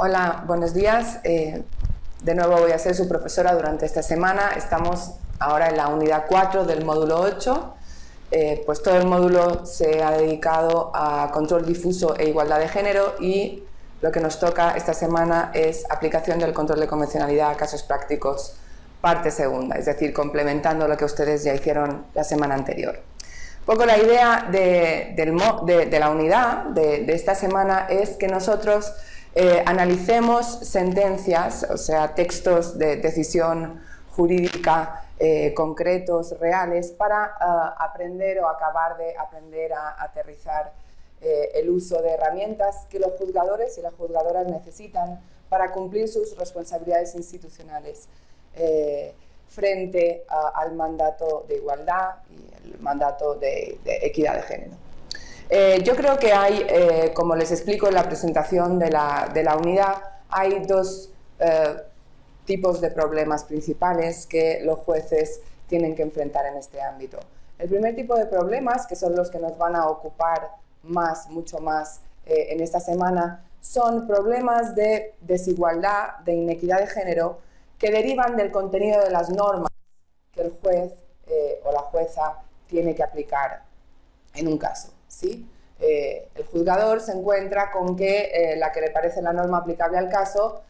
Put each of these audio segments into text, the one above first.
Hola, buenos días. De nuevo voy a ser su profesora durante esta semana. Estamos ahora en la unidad 4 del módulo 8. Pues todo el módulo se ha dedicado a control difuso e igualdad de género y lo que nos toca esta semana es aplicación del control de convencionalidad a casos prácticos, parte segunda, es decir, complementando lo que ustedes ya hicieron la semana anterior. Un poco la idea de la unidad de esta semana es que nosotros analicemos sentencias, o sea, textos de decisión jurídica concretos, reales, para aprender o acabar de aprender a aterrizar el uso de herramientas que los juzgadores y las juzgadoras necesitan para cumplir sus responsabilidades institucionales frente al mandato de igualdad y el mandato de equidad de género. Yo creo que hay, como les explico en la presentación de la unidad, hay dos tipos de problemas principales que los jueces tienen que enfrentar en este ámbito. El primer tipo de problemas, que son los que nos van a ocupar mucho más en esta semana, son problemas de desigualdad, de inequidad de género, que derivan del contenido de las normas que el juez o la jueza tiene que aplicar en un caso, ¿sí? El juzgador se encuentra con que la que le parece la norma aplicable al caso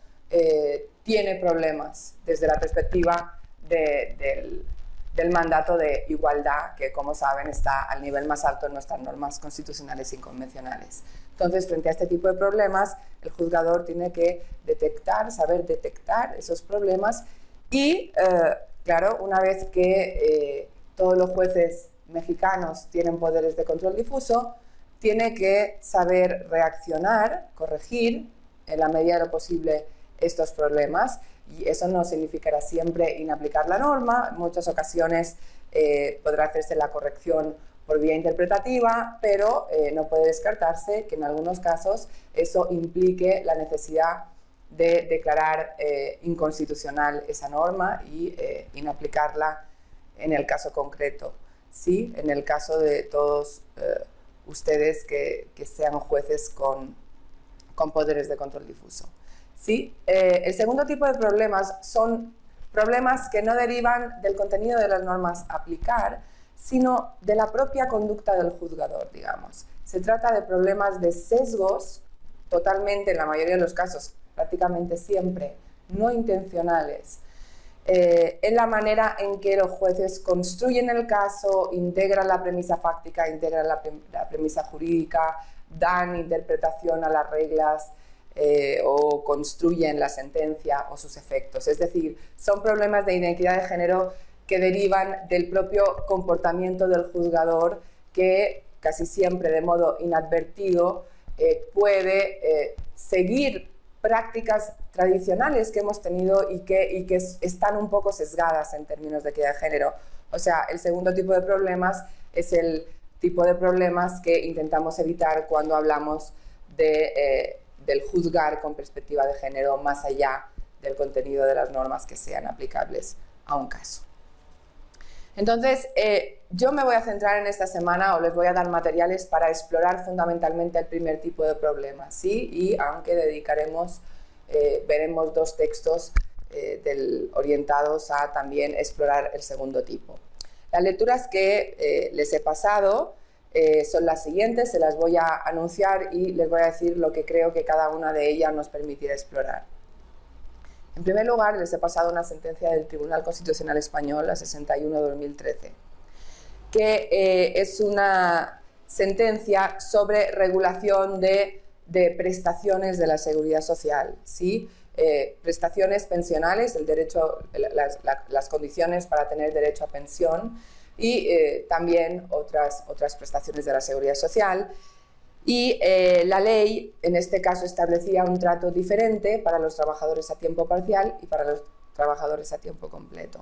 tiene problemas desde la perspectiva del mandato de igualdad, que como saben está al nivel más alto en nuestras normas constitucionales y convencionales. Entonces, frente a este tipo de problemas, el juzgador tiene que saber detectar esos problemas y, claro, una vez que todos los jueces mexicanos tienen poderes de control difuso, tiene que saber reaccionar, corregir en la medida de lo posible estos problemas, y eso no significará siempre inaplicar la norma. En muchas ocasiones podrá hacerse la corrección por vía interpretativa, pero no puede descartarse que en algunos casos eso implique la necesidad de declarar inconstitucional esa norma y inaplicarla en el caso concreto. Sí, en el caso de todos ustedes que sean jueces con poderes de control difuso. ¿Sí? El segundo tipo de problemas son problemas que no derivan del contenido de las normas a aplicar, sino de la propia conducta del juzgador, digamos. Se trata de problemas de sesgos, totalmente, en la mayoría de los casos, prácticamente siempre, no intencionales, en la manera en que los jueces construyen el caso, integran la premisa fáctica, integran la premisa jurídica, dan interpretación a las reglas o construyen la sentencia o sus efectos. Es decir, son problemas de inequidad de género que derivan del propio comportamiento del juzgador, que casi siempre de modo inadvertido puede seguir prácticas tradicionales que hemos tenido y que están un poco sesgadas en términos de equidad de género. O sea, el segundo tipo de problemas es el tipo de problemas que intentamos evitar cuando hablamos del juzgar con perspectiva de género más allá del contenido de las normas que sean aplicables a un caso. Entonces, yo me voy a centrar en esta semana, o les voy a dar materiales para explorar fundamentalmente el primer tipo de problemas, ¿sí? Y aunque veremos dos textos orientados a también explorar el segundo tipo. Las lecturas que les he pasado son las siguientes, se las voy a anunciar y les voy a decir lo que creo que cada una de ellas nos permitirá explorar. En primer lugar, les he pasado una sentencia del Tribunal Constitucional Español, la 61/2013, que es una sentencia sobre regulación de prestaciones de la seguridad social, ¿sí? Prestaciones pensionales, el derecho, las condiciones para tener derecho a pensión y también otras prestaciones de la seguridad social. Y la ley, en este caso, establecía un trato diferente para los trabajadores a tiempo parcial y para los trabajadores a tiempo completo.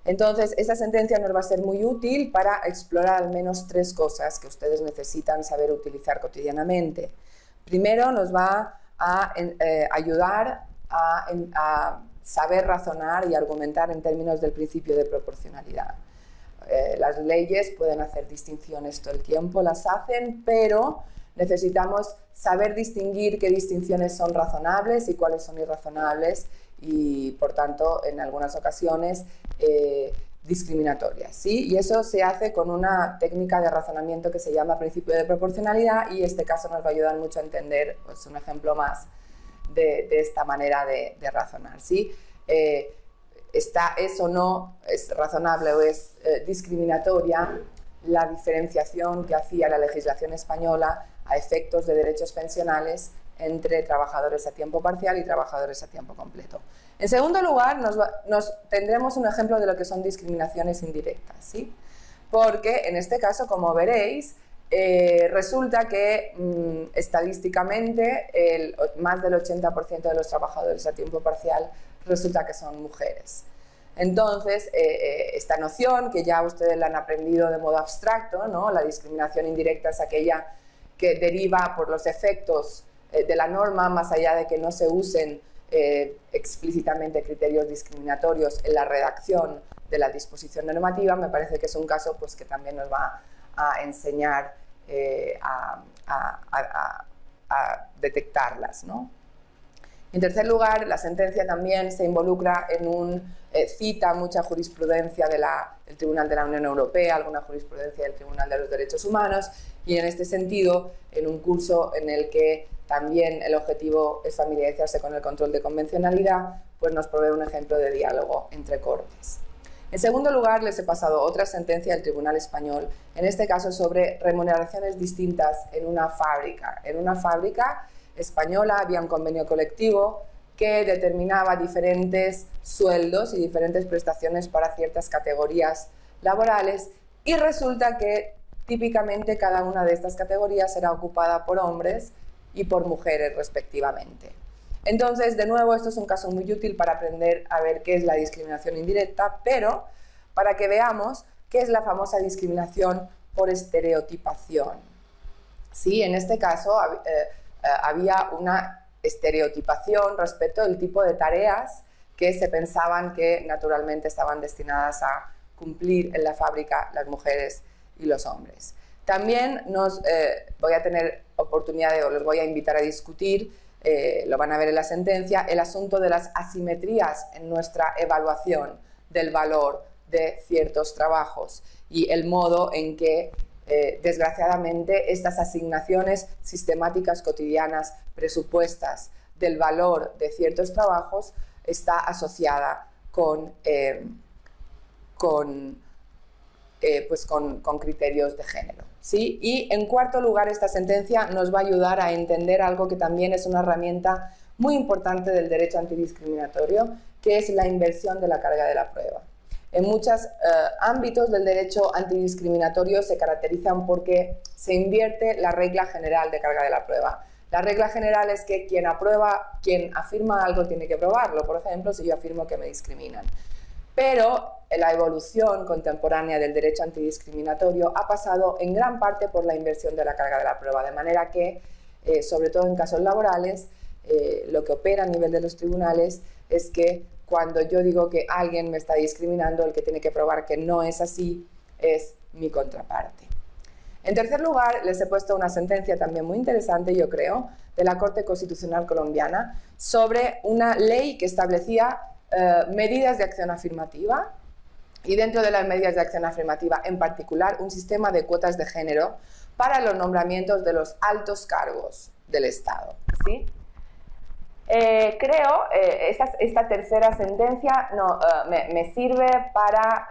Entonces, esta sentencia nos va a ser muy útil para explorar al menos tres cosas que ustedes necesitan saber utilizar cotidianamente. Primero, nos va a ayudar a saber razonar y argumentar en términos del principio de proporcionalidad. Las leyes pueden hacer distinciones todo el tiempo, las hacen, pero necesitamos saber distinguir qué distinciones son razonables y cuáles son irrazonables y, por tanto, en algunas ocasiones discriminatorias, ¿sí? Y eso se hace con una técnica de razonamiento que se llama principio de proporcionalidad, y este caso nos va a ayudar mucho a entender, pues, un ejemplo más de esta manera de razonar, ¿sí? ¿Es o no es razonable o es discriminatoria la diferenciación que hacía la legislación española a efectos de derechos pensionales entre trabajadores a tiempo parcial y trabajadores a tiempo completo? En segundo lugar, tendremos un ejemplo de lo que son discriminaciones indirectas, ¿sí? Porque en este caso, como veréis, resulta que estadísticamente más del 80% de los trabajadores a tiempo parcial resulta que son mujeres. Entonces, esta noción, que ya ustedes la han aprendido de modo abstracto, ¿no? La discriminación indirecta es aquella que deriva por los efectos de la norma, más allá de que no se usen explícitamente criterios discriminatorios en la redacción de la disposición normativa. Me parece que es un caso, pues, que también nos va a enseñar a detectarlas, ¿no? En tercer lugar, la sentencia también se involucra cita mucha jurisprudencia del Tribunal de la Unión Europea, alguna jurisprudencia del Tribunal de los Derechos Humanos, y en este sentido, en un curso en el que también el objetivo es familiarizarse con el control de convencionalidad, pues nos provee un ejemplo de diálogo entre cortes. En segundo lugar, les he pasado otra sentencia del Tribunal Español, en este caso sobre remuneraciones distintas en una fábrica. En una fábrica española había un convenio colectivo que determinaba diferentes sueldos y diferentes prestaciones para ciertas categorías laborales, y resulta que típicamente cada una de estas categorías era ocupada por hombres y por mujeres respectivamente. Entonces, de nuevo, esto es un caso muy útil para aprender a ver qué es la discriminación indirecta, pero para que veamos qué es la famosa discriminación por estereotipación. Sí, en este caso había una estereotipación respecto del tipo de tareas que se pensaban que naturalmente estaban destinadas a cumplir en la fábrica las mujeres y los hombres. También voy a tener oportunidad os voy a invitar a discutir, lo van a ver en la sentencia, el asunto de las asimetrías en nuestra evaluación del valor de ciertos trabajos y el modo en que desgraciadamente estas asignaciones sistemáticas cotidianas presupuestas del valor de ciertos trabajos está asociada con criterios de género, ¿sí? Y en cuarto lugar, esta sentencia nos va a ayudar a entender algo que también es una herramienta muy importante del derecho antidiscriminatorio, que es la inversión de la carga de la prueba. En muchos ámbitos del derecho antidiscriminatorio se caracterizan porque se invierte la regla general de carga de la prueba. La regla general es que quien afirma algo tiene que probarlo. Por ejemplo, si yo afirmo que me discriminan. Pero la evolución contemporánea del derecho antidiscriminatorio ha pasado en gran parte por la inversión de la carga de la prueba, de manera que, sobre todo en casos laborales, lo que opera a nivel de los tribunales es que cuando yo digo que alguien me está discriminando, el que tiene que probar que no es así es mi contraparte. En tercer lugar, les he puesto una sentencia también muy interesante, yo creo, de la Corte Constitucional colombiana sobre una ley que establecía medidas de acción afirmativa, y dentro de las medidas de acción afirmativa, en particular, un sistema de cuotas de género para los nombramientos de los altos cargos del Estado, ¿sí? Esta tercera sentencia me sirve para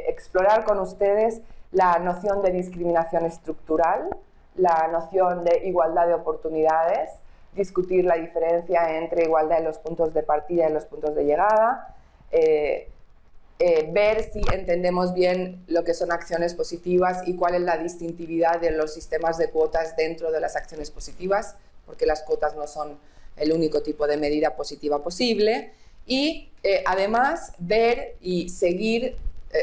explorar con ustedes la noción de discriminación estructural, la noción de igualdad de oportunidades, discutir la diferencia entre igualdad en los puntos de partida y los puntos de llegada, ver si entendemos bien lo que son acciones positivas y cuál es la distintividad de los sistemas de cuotas dentro de las acciones positivas, porque las cuotas no son el único tipo de medida positiva posible, y además ver y seguir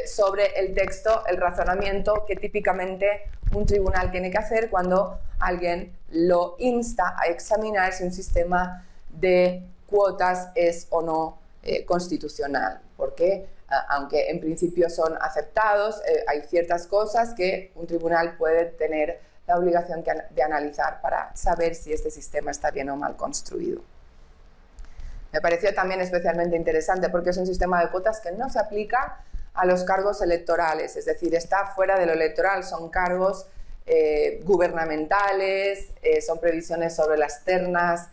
sobre el texto el razonamiento que típicamente un tribunal tiene que hacer cuando alguien lo insta a examinar si un sistema de cuotas es o no constitucional, porque aunque en principio son aceptados, hay ciertas cosas que un tribunal puede tener la obligación de analizar para saber si este sistema está bien o mal construido. Me pareció también especialmente interesante porque es un sistema de cuotas que no se aplica a los cargos electorales, es decir, está fuera de lo electoral, son cargos gubernamentales, son previsiones sobre las ternas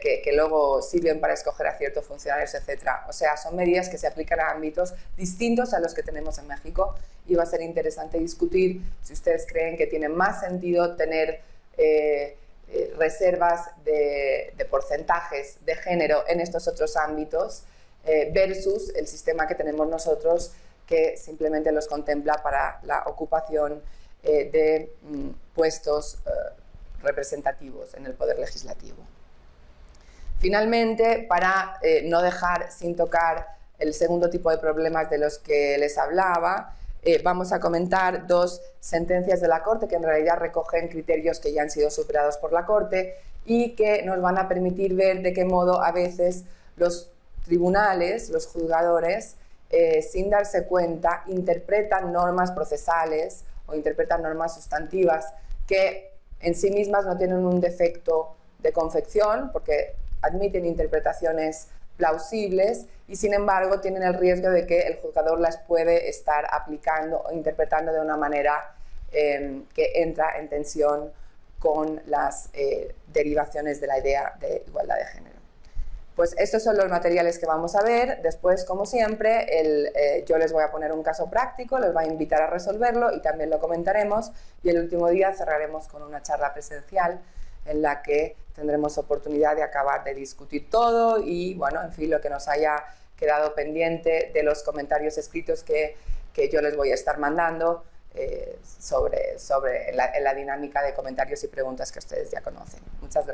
que luego sirven para escoger a ciertos funcionarios, etc. O sea, son medidas que se aplican a ámbitos distintos a los que tenemos en México y va a ser interesante discutir si ustedes creen que tiene más sentido tener reservas de porcentajes de género en estos otros ámbitos versus el sistema que tenemos nosotros que simplemente los contempla para la ocupación de puestos representativos en el Poder Legislativo. Finalmente, para no dejar sin tocar el segundo tipo de problemas de los que les hablaba, vamos a comentar dos sentencias de la Corte que en realidad recogen criterios que ya han sido superados por la Corte y que nos van a permitir ver de qué modo a veces los tribunales, los juzgadores, sin darse cuenta, interpretan normas procesales o interpretan normas sustantivas que en sí mismas no tienen un defecto de confección porque admiten interpretaciones plausibles y sin embargo tienen el riesgo de que el juzgador las puede estar aplicando o interpretando de una manera que entra en tensión con las derivaciones de la idea de igualdad de género. Pues estos son los materiales que vamos a ver. Después, como siempre, yo les voy a poner un caso práctico, les voy a invitar a resolverlo y también lo comentaremos. Y el último día cerraremos con una charla presencial en la que tendremos oportunidad de acabar de discutir todo y, bueno, en fin, lo que nos haya quedado pendiente de los comentarios escritos que yo les voy a estar mandando sobre la dinámica de comentarios y preguntas que ustedes ya conocen. Muchas gracias.